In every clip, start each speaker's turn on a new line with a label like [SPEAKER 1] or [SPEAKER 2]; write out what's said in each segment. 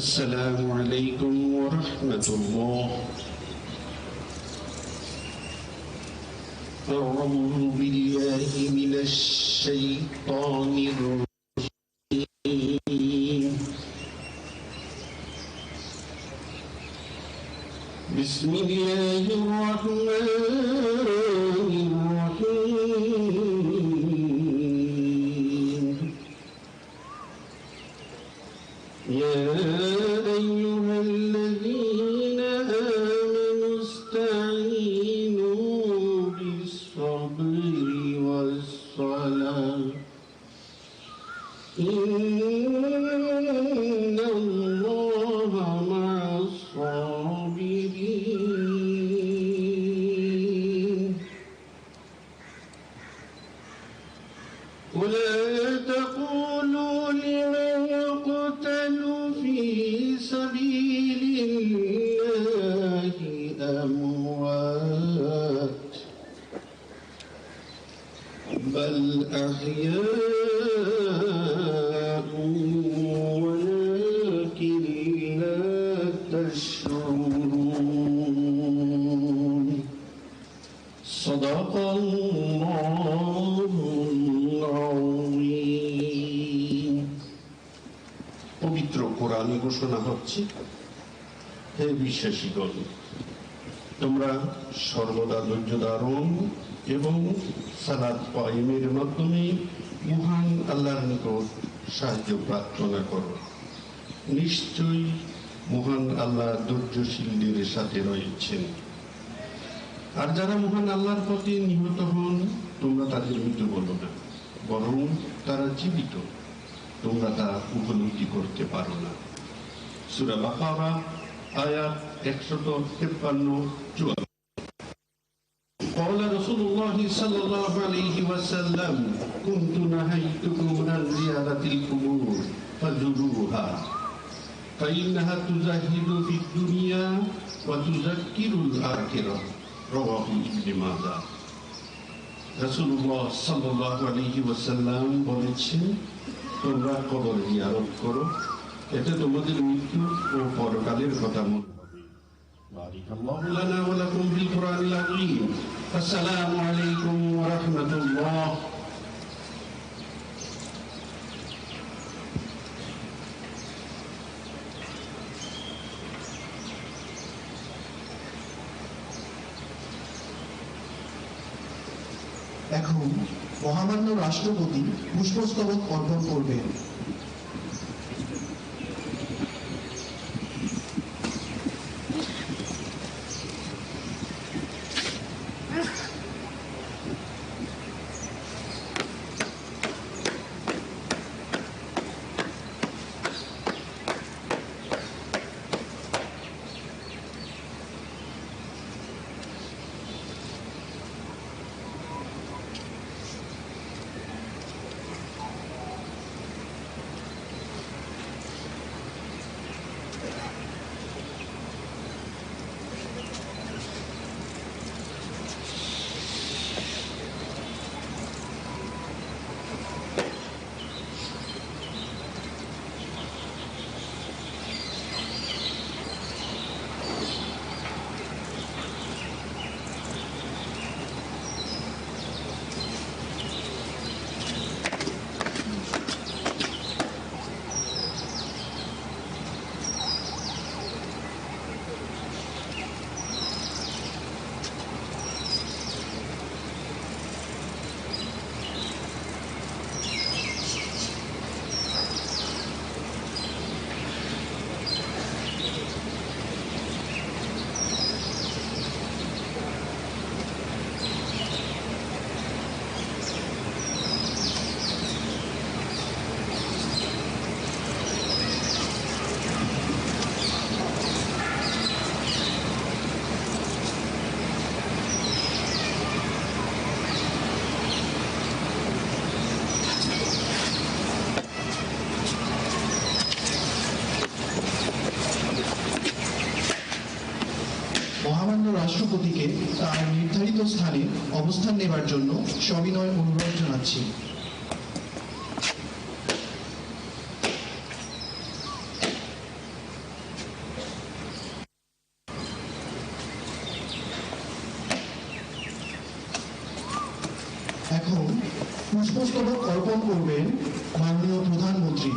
[SPEAKER 1] السلام عليكم ورحمة الله. أعوذ بالله من الشيطان الرجيم. بسم الله الرحمن الرحيم. يا أيها الذين آمنوا استعينوا بالصبر والصلاة إن الله مع الصابرين. ولا تقولوا لمن يقتل في سبيل الله أموات بل أحياء ولكن لا تشعرون. صدق الله العظيم. পবিত্র কোরআনে ঘোষণা হচ্ছে, হে বিশ্বাসীগণ, তোমরা সর্বদা ধৈর্য ধারণ এবং সালাত কায়েমের মাধ্যমে মহান আল্লাহর নিকট সাহায্য প্রার্থনা করো। নিশ্চয়ই মহান আল্লাহ ধৈর্যশীলদের সাথে রয়েছেন। আর যারা মহান আল্লাহর পথে নিহত হন, তোমরা তাদের মৃত্যু বলো না, বরং তারা জীবিত, তোমরা তা উপলব্ধি করতে পারো না। সূরা বাকারা আয়াত 153-54। قال رسول الله صلى الله عليه وسلم كنت نهيتكم عن زيارة القبور فزوروها فإنها تزهد في الدنيا وتذكر الآخرة رواه ابن ماجه। রাসূলুল্লাহ সাল্লাল্লাহু আলাইহি ওয়াসাল্লাম বলেছেন, তোমরা কবর জিয়ারত করো, এতে তোমাদের মৃত্যু ও পরকালের কথা মনে হবে। বারাকাল্লাহু লানা ওয়া লাকুম ফিল কুরআনিল আযীম। আসসালামু আলাইকুম ওয়া রাহমাতুল্লাহ।
[SPEAKER 2] এখন মহামান্য রাষ্ট্রপতি পুষ্পস্তবক অর্পণ করবেন। মহামান্য রাষ্ট্রপতিকে তার নির্ধারিত স্থানে অবস্থান নেবার জন্য সবিনয় অনুরোধ জানাচ্ছি। এখন পুষ্পস্তবক অর্পণ করবেন মাননীয় প্রধানমন্ত্রী।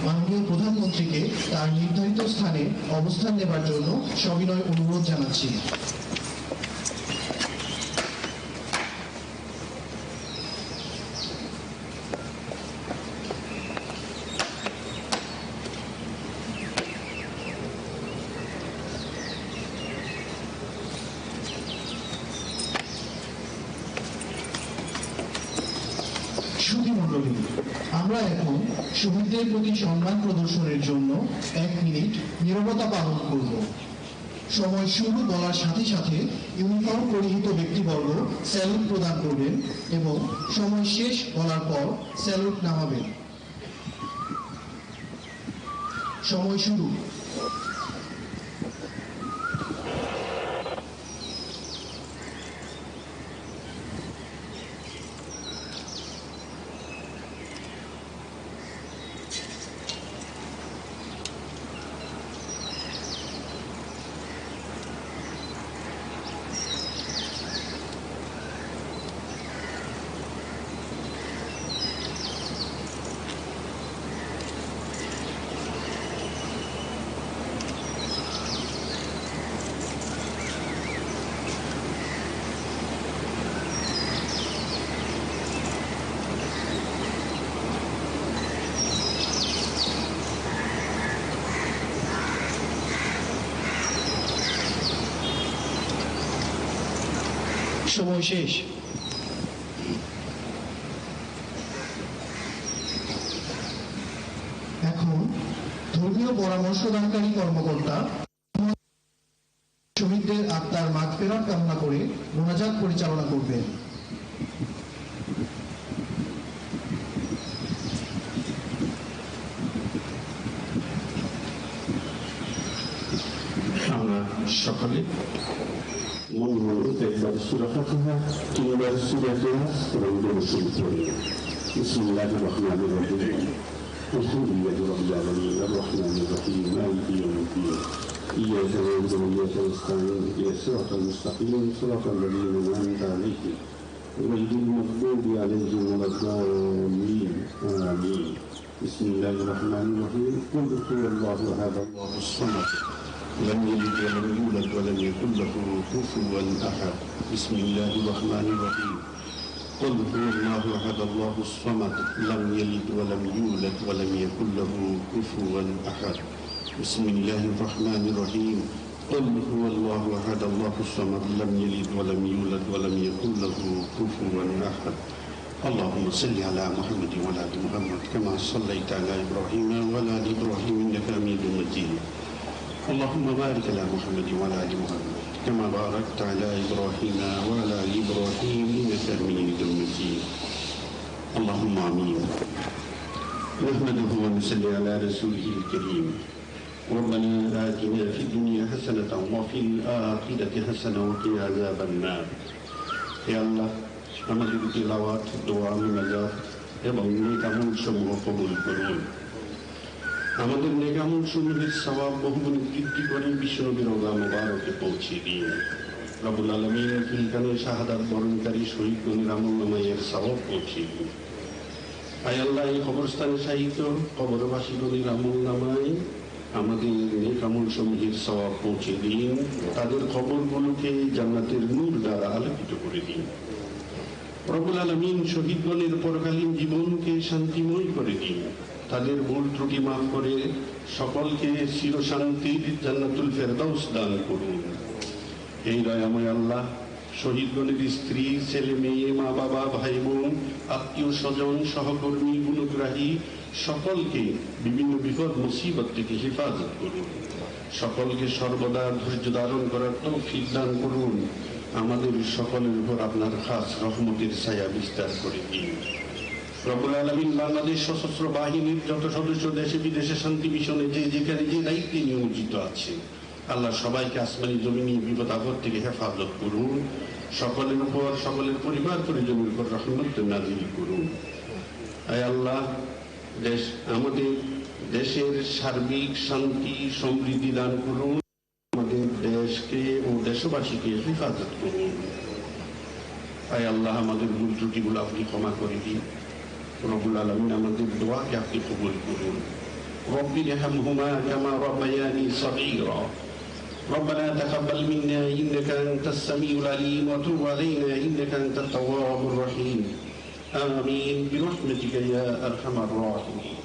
[SPEAKER 2] মাননীয় প্রধানমন্ত্রীকে তার নির্ধারিত স্থানে অবস্থান নেবার জন্য সবিনয় অনুরোধ জানাচ্ছি। সুধীমণ্ডলী, আমরা এখন শহীদদের প্রতি সম্মান প্রদর্শনের জন্য 1 মিনিট নীরবতা পালন করব। সময় শুরু বলার সাথে সাথে ইউনিফর্ম পরিহিত ব্যক্তিবর্গ স্যালুট প্রদান করবেন এবং সময় শেষ বলার পর স্যালুট নামাবেন। সময় শুরু। সময় শেষ। এখন ধর্মীয় পরামর্শদানকারী কর্মকর্তা শহীদদের আত্মার মাগফিরাত কামনা করে মোনাজাত পরিচালনা করবেন।
[SPEAKER 1] আমরা সকলে
[SPEAKER 3] মন মনতে একবার সূরা ফাতিহা কিংবা সূরা ইখলাস এবং দরুদ শরীফ পড়ি। বিসমিল্লাহির রহমানির রহিম। আলহামদুলিল্লাহি রাব্বিল আলামিন আর-রহমানির রহিম মালিকি ইয়াউমিদ্দিন। ইyyaka na'budu wa iyyaka nasta'in ihdinas siratal mustaqim siratal ladzina an'amta 'alaihim ghayril maghdubi 'alaihim waladdallin. Amin. Bismillahir rahmanir rahim. Qul huwallahu ahad Allahus samad. لم يلد ولم يولد ولم يكن له كفوا أحد. بسم الله الرحمن الرحيم. قل هو الله أحد الله الصمد لم يلد ولم يولد ولم يكن له كفوا أحد. بسم الله الرحمن الرحيم. قل هو الله أحد الله الصمد لم يلد ولم يولد ولم يكن له كفوا أحد. اللهم صل على محمد وعلى آل محمد كما صليت على إبراهيم وعلى آل إبراهيم إنك حميد مجيد. اللهم بارك على محمد وعلى آل محمد كما باركت على إبراهيم وعلى آل إبراهيم إنك حميد مجيد. اللهم آمين. نحمده ونصلي على رسوله الكريم. ربنا آتنا في الدنيا حسنة وفي الآخرة حسنة وقنا عذاب النار. يا الله আমাদের তিলাওয়াত, দোয়া, মুনাজাত এবং নেক আমল সমূহ কবুল করুন। আমাদের নেক আমল সমূহের সওয়াব বহুগুণ বৃদ্ধি করে বিশ্বনবীর রওজা মুবারকে পৌঁছে দিন। রব্বুল আলামিন ফিলকানে শাহাদাত বরণকারী শহীদগণের আমলনামায় এর সওয়াব পৌঁছে দিন।
[SPEAKER 1] আয় আল্লাহ, এই কবরস্থানে শায়িত কবরবাসীগুলির আমল নামায় আমাদের নেক আমল সমূহের সওয়াব পৌঁছে দিন। তাদের কবরগুলোকে জান্নাতের নূর দ্বারা আলোকিত করে দিন। রব্বুল আলামিন শহীদগণের পরকালীন জীবনকে শান্তিময় করে দিন। তাদের ভুল ত্রুটি মাফ করে সকলকে চিরশান্তির জান্নাতুল ফেরদাউস দান করুন। এই দয়াময় আল্লাহ, শহীদগণের স্ত্রী, ছেলে মেয়ে, মা বাবা, ভাই বোন, আত্মীয় স্বজন, সহকর্মী, গুণগ্রাহী সকলকে বিভিন্ন বিপদ মুসিবত থেকে হেফাজত করুন। সকলকে সর্বদা ধৈর্য ধারণ করার তৌফিক দান করুন। আমাদের সকলের উপর আপনার খাস রহমতের ছায়া বিস্তার করে দিন। রব্বুল আলামিন বাংলাদেশ সশস্ত্র বাহিনীর যত সদস্য দেশে বিদেশে শান্তি মিশনে যে যেখানে যে দায়িত্বে নিয়োজিত আছে, আল্লাহ সবাইকে আসমানি জমিনি বিপদ আপদ থেকে হেফাজত করুন। সকলের উপর, সকলের পরিবার পরিজনের উপর রহমত নাযিল করুন। আয় আল্লাহ, আমাদের দেশের সার্বিক শান্তি সমৃদ্ধি দান করুন। আমাদের দেশকে ও দেশবাসীকে হেফাজত করুন। আয় আল্লাহ, আমাদের ভুল ত্রুটিগুলো আপনি ক্ষমা করে দিন। রব্বুল আলামিন আমাদের দোয়াকে আপনি কবুল করুন। رب ارحمهما كما ربياني صغيرا ربنا تقبل منا إنك أنت السميع العليم وتب علينا إنك أنت التواب الرحيم آمين برحمتك يا أرحم الراحمين.